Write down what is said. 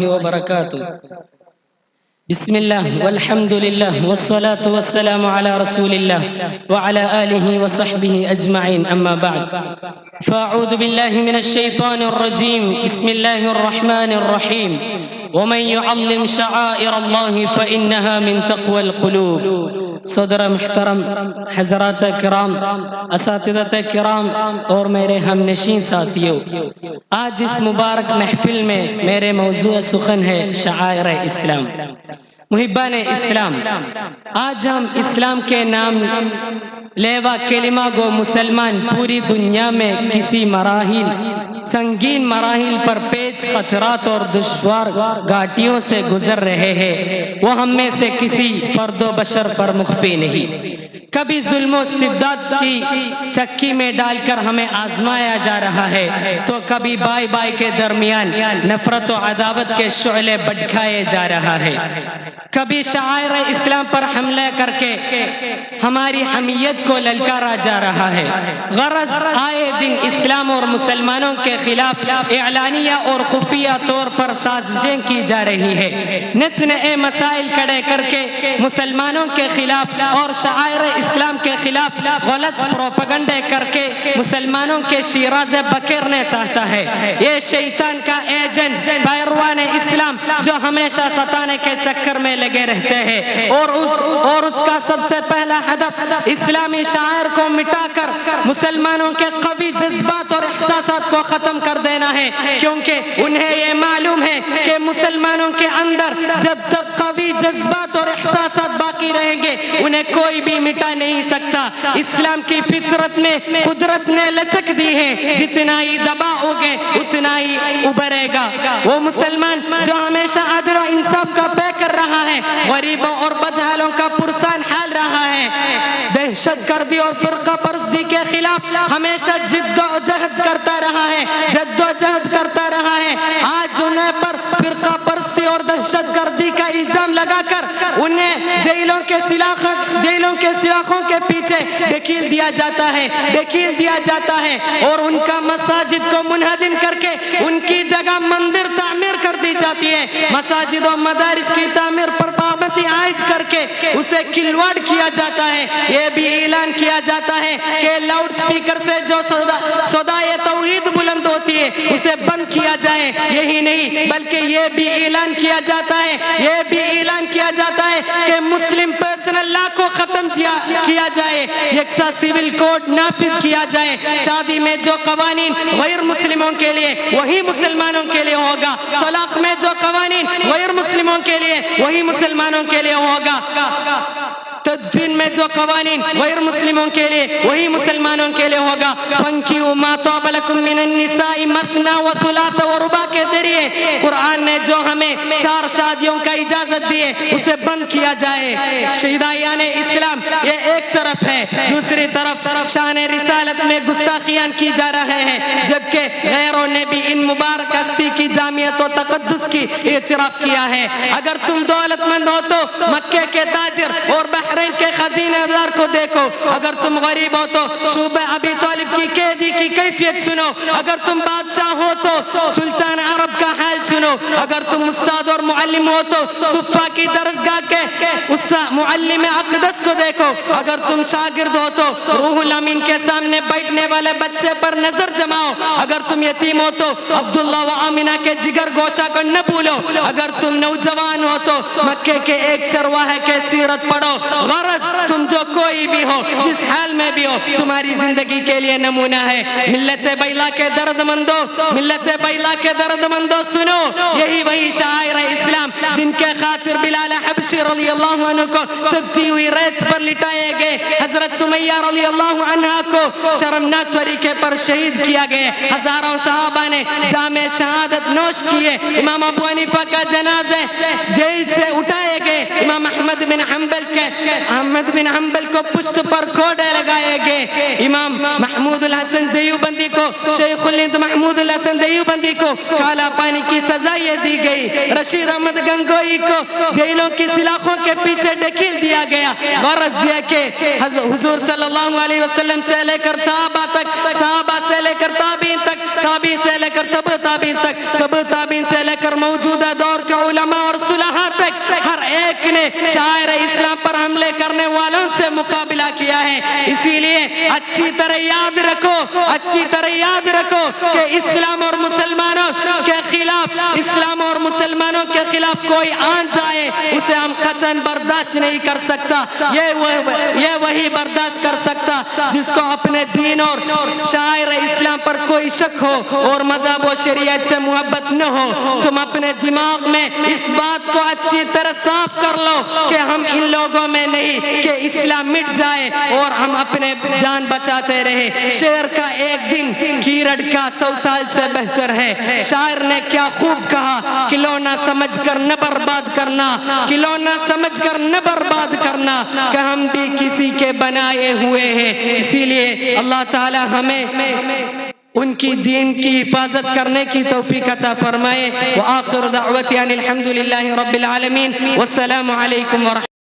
وبركاته. بسم الله والحمد لله والصلاة والسلام على رسول الله وعلى آله وصحبه أجمعين، أما بعد فأعوذ بالله من الشيطان الرجيم. بسم الله الرحمن الرحيم. ومن يعظم شعائر الله فإنها من تقوى القلوب. صدر محترم، حضرات کرام، اساتذہ کرام اور میرے ہم نشین ساتھیوں، آج اس مبارک محفل میں میرے موضوع سخن ہے شعائر اسلام. محبان اسلام، آج ہم اسلام کے نام لیوا کلمہ گو مسلمان پوری دنیا میں کسی سنگین مراحل پر پیچ خطرات اور دشوار گھاٹیوں سے گزر رہے ہیں. وہ ہم میں سے کسی فرد و بشر پر مخفی نہیں. کبھی ظلم و استبداد کی چکی میں ڈال کر ہمیں آزمایا جا رہا ہے، تو کبھی بائی بائی کے درمیان نفرت و عداوت کے شعلے بھڑکائے جا رہا ہے. کبھی شعائر اسلام پر حملہ کر کے ہماری حمیت کو للکارا جا رہا ہے. غرض آئے دن اسلام اور مسلمانوں کے خلاف اعلانیہ اور خفیہ طور پر سازشیں کی جا رہی ہے. نت نئے مسائل کھڑے کر کے مسلمانوں کے خلاف اور شعائر اسلام کے خلاف غلط پروپیگنڈے کر کے مسلمانوں کے شیرازے بکیرنے چاہتا ہے. یہ شیطان کا ایجنٹ پیروان اسلام جو ہمیشہ ستانے کے چکر میں لگے رہتے ہیں، اور اس کا سب سے پہلا ہدف اسلامی شعائر کو مٹا کر مسلمانوں کے قوی جذبات اور احساسات کو ختم کر دینا ہے. کیونکہ انہیں یہ معلوم ہے کہ مسلمانوں کے اندر جب تک قوی جذبات اور احساسات باقی رہیں گے انہیں کوئی بھی مٹا نہیں سکتا. اسلام کی فطرت میں قدرت نے لچک دی ہے، جتنا ہی دباؤ گے اتنا ہی ابھرے گا. وہ مسلمان جو ہمیشہ عدل و انصاف کا پے کر رہا ہے، غریبوں اور بدحالوں کا پرسان حال رہا ہے، دہشت گردی اور فرقہ پرستی کے خلاف ہمیشہ جد و جہد کرتا رہا ہے، آج انہیں پر فرقہ پرستی اور دہشت گردی کا الزام لگا کر انہیں جیلوں کے سلاخوں کے پیچھے دھکیل دیا جاتا ہے اور ان کا مساجد کو منہدم کر کے ان کی جگہ مندر تعمیر کر دی جاتی ہے. مساجد و مدارس کی تعمیر پر پابندی عائد کر کے اسے کھلواڑ کیا جاتا ہے. یہ بھی اعلان کیا جاتا ہے کہ لاؤڈ سپیکر سے جو صدائے توحید بلند ہوتی ہے اسے بند کیا جائے. یہی نہیں بلکہ یہ بھی اعلان کیا جاتا ہے کہ مسلم پرسنل لا کو ختم کیا جائے، یکساں سیول کوڈ نافذ کیا جائے. شادی میں جو قوانین غیر مسلموں کے لیے وہی مسلمانوں کے لیے ہوگا. طلاق میں جو قوانین غیر مسلموں کے لیے وہی مسلمانوں کے لیے ہوگا. تدفین میں جو قوانین غیر مسلموں کے لیے وہی مسلمانوں کے لیے ہوگا. فَانْكِحُوا مَا طَابَ لَكُم مِّنَ النِّسَاءِ مَثْنَىٰ وَثُلَاثَ وَرُبَاعَ کے ذریعے قرآن نے جو ہمیں 4 شادیوں کا اجازت دی ہے اسے بند کیا جائے. شہدائیان اسلام یہ ایک طرف ہے، دوسری طرف شان رسالت میں گستاخیاں کی جا رہے ہیں، جبکہ غیروں نے بھی ان مبارک ہستی کی جامعیت و تقدس کی اعتراف کیا ہے. اگر تم دولت مند ہو تو مکے کے تاجر اور بحرین کے خزینہ دار کو دیکھو. اگر تم غریب ہو تو شعبہ ابی طالب کی قیدی کی کیفیت سنو. اگر تم بادشاہ ہو تو سلطان عرب کا حال سنو. اگر تم استاد اور معلم ہو تو صفا کی درسگاہ کے معلم اقدس کو دیکھو. اگر تم شاگرد ہو تو روح الامین کے سامنے بیٹھنے والے بچے پر نظر جماؤ. اگر تم یتیم ہو تو عبداللہ و آمینہ کے جگر گوشہ کو نہ بھولو. اگر تم نوجوان ہو تو مکے کے ایک چرواہے کے سیرت پڑھو. غرض تم جو کوئی بھی ہو، جس حال میں بھی ہو، تمہاری زندگی کے لیے نمونہ ہے. ملت بیلا کے درد مندو سنو، یہی وہی شاعر اسلام جن کے خاطر بلال حبشی رضی اللہ عنہ کو تبتی ہوئی ریت پر لٹائے گئے، حضرت سمیہ رضی اللہ عنہ کو شرمناک طریقے پر شہید کیا گیا. ہزاروں صحابہ نے جام شہادت نوش کیے. امام ابو حنیفہ کا جنازہ جیل سے اٹھائے گئے. امام احمد بن حنبل کو پشت پر کوڑے لگائے گئے. امام محمود الحسن دیوبندی کو، شیخ الہند محمود الحسن دیوبندی کو کالا پانی کی سزا یہ دی گئی. رشید احمد گنگوئی کو جیلوں کی سلاخوں کے پیچھے ڈھکیل دیا گیا. غرض یہ کہ حضور صلی اللہ علیہ وسلم سے لے کر صحابہ تک، صحابہ سے لے کر تابعین تک، تابعین سے لے کر تبع تابعین تک، تبع تابعین سے لے کر موجودہ دور کے علماء اور صلحاء تک، ہر ایک نے شاعر اسلام پر حملے کرنے والوں سے مقابلہ کیا ہے۔ اسی لیے اچھی طرح یاد رکھو، اچھی طرح یاد رکھو کہ اسلام اور مسلمانوں کے خلاف، اسلام اور مسلمانوں کے خلاف کوئی آن جائے اسے ہم قطعاً برداشت نہیں کر سکتا۔ یہ وہی برداشت کر سکتا جس کو اپنے دین اور شاعر اسلام پر کوئی شک ہو اور مذہب و شریعت سے محبت نہ ہو۔ تم اپنے دماغ میں اس بات کو اچھی طرح صاف کر لو کہ ہم ان لوگوں میں نہیں کہ اسلام مٹ جائے اور ہم اپنے جان بچاتے رہے۔ شعر کا ایک دن کیرڑ کا 100 سال سے بہتر ہے۔ شاعر نے کیا خوب کہا، کھلونا سمجھ کر نہ برباد کرنا، کھلونا سمجھ کر نہ برباد کرنا، کہ ہم بھی کسی کے بنائے ہوئے ہیں۔ اسی لیے اللہ تعالی ہمیں ان کی دین کی حفاظت کرنے کی توفیق عطا فرمائے۔ وآخر دعوتی ان الحمدللہ رب العالمین، والسلام علیکم ورحمۃ اللہ۔